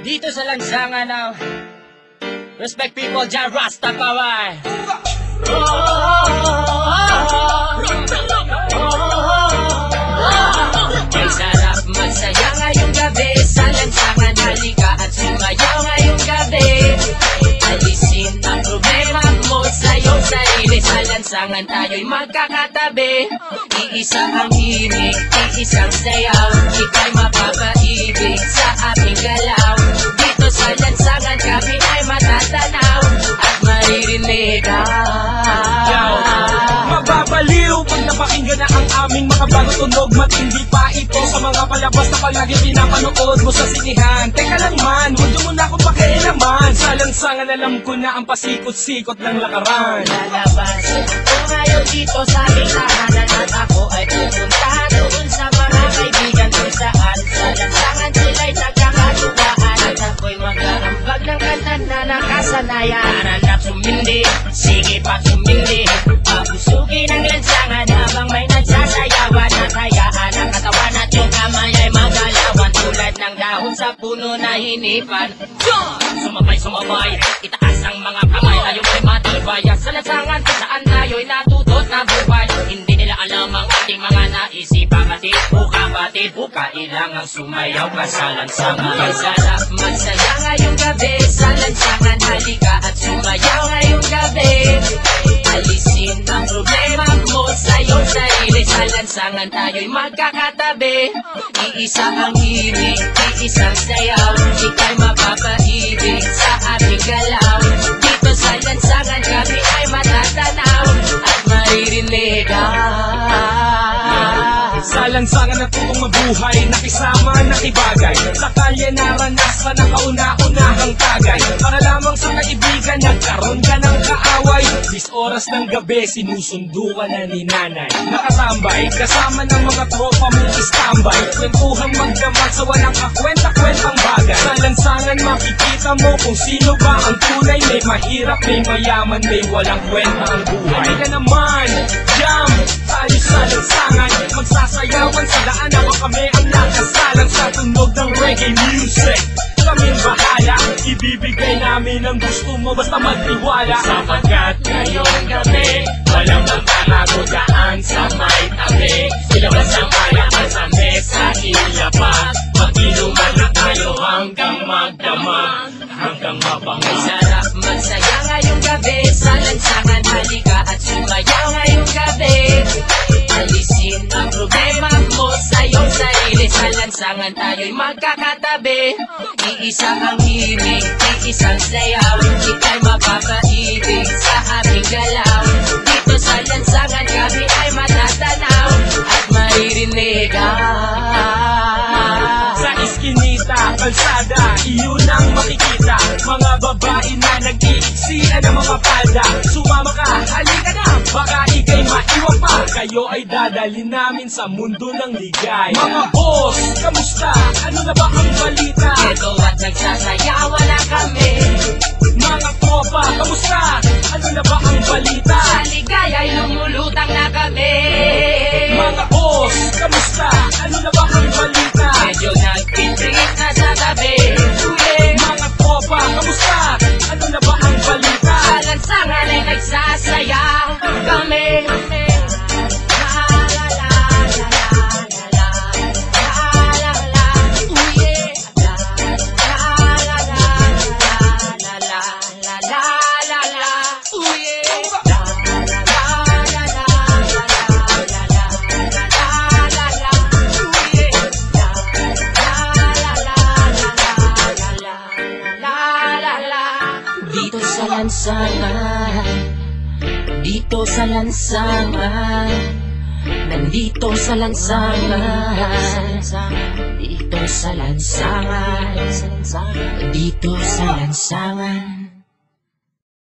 Dito sa lansangan ng Respect people, Jah Rastafari. May sarap magsaya ngayong gabi sa lansangan, halika at sumayaw ngayong gabi. Alisin ang problema mo sa iyong sarili, sa lansangan tayo'y magkakatabi. Iisa ang himig, iisang sayaw, ika'y mapapaibig sa aming galaw. Dito sa lansangan kami ay matatanaw at maririnig. Mababaliw pag napakinggan na ang aming makabagong tunog. Matindi pa ito sa mga palabas na palagi pinapanood mo sa sinihan. Teka lang man, huwag mo muna akong pakialaman. Sa lansangan alam ko na ang pasikot-sikot ng lakaran. Lalabas ako ngayon dito sa aming tahanan, at ako ay pupunta doon sa mga kaibigan kung saan sa lansangan sila'y nagkakatuwaan. At ako'y mag-aambag ng kanta na nakasanayan. Hanap sumindi, sige pa sumindi, pabusugin ang lansangan habang may nagsasayawan. At hayaan ang katawan at yung kamay ay magalawan, tulad ng dahon sa puno na hinipan. Sumabay, itaas ang mga kamay, tayo ay matibay. Sa lansangan kung saan tayo'y natutot na buhay. Hindi nila alam ang ating mga naisipan. Batid o kailangang sumayaw ka sa lansangan. May sarap magsaya ngayong gabi sa lansangan, halika at sumayaw ngayong gabi. Alisin ang problema mo sa iyong sarili, sa lansangan tayo'y magkakatabi. Iisa ang himig, iisang sayaw, ika'y mapapaibig sa aming galaw. Dito sa lansangan kami ay matatanaw at maririnig. Sa lansangan natutong mabuhay, nakisama, nakibagay. Sa kalye naranasan ang kauna-unahang tagay. Para lamang sa kaibigan, nagkaroon ka ng kaaway. 10 oras ng gabi, sinusundo ka na ni nanay. Nakatambay, kasama ng mga tropa mong istambay. Kwentuhang magdamag sa walang kakwenta-kwentang bagay. Sa lansangan makikita mo kung sino ba ang tunay. May mahirap, may mayaman, may walang kwenta ang buhay. Halika naman, jam, tayo sa lansangan. Magsasayawan sa daan, ako kami ang nakasalang sa tunog ng reggae music. Kaming bahala, ibibigay namin ang gusto mo, basta magtiwala. Sapagkat ngayong gabi, walang magkakago daan sa may tabi. Ilabas ang malakas sa mesa, ilapat. Mag-inuman na tayo hanggang magdamag, hanggang mabango. May sarap magsaya ngayong gabi sa lansangan, halika at sumayaw ngayong gabi. Alisin ang problema mo sa iyong sarili, sa lansangan tayo'y magkakatabi. Iisa ang himig, iisang sayaw, ika'y mapapaibig sa aming galaw. Dito sa lansangan kami ay matatanaw at maririnig. Sa iskinita, kalsada, iyon ang makikita. Mga babae na nag-iiksian ng mga palda. Sumama ka, halika na, baka ika'y maiwan pa. Kayo ay dadalhin namin sa mundo ng ligay. Mga boss, kamusta? Ano na ba ang balita? Ito at nagsasayawan na kami. Mga tropa, kamusta? Ano na ba ang balita? Sa ligaya'y lumulutang na kami. Mga boss, kamusta? Ano na ba ang balita? Medyo nagpipringit na sa tabi. Mga tropa, kamusta? Ano na ba ang balita? Sa lansangan ay nagsasayaw kami. Dito sa lansangan, dito sa lansangan, nandito sa lansangan, dito sa lansangan, dito sa lansangan.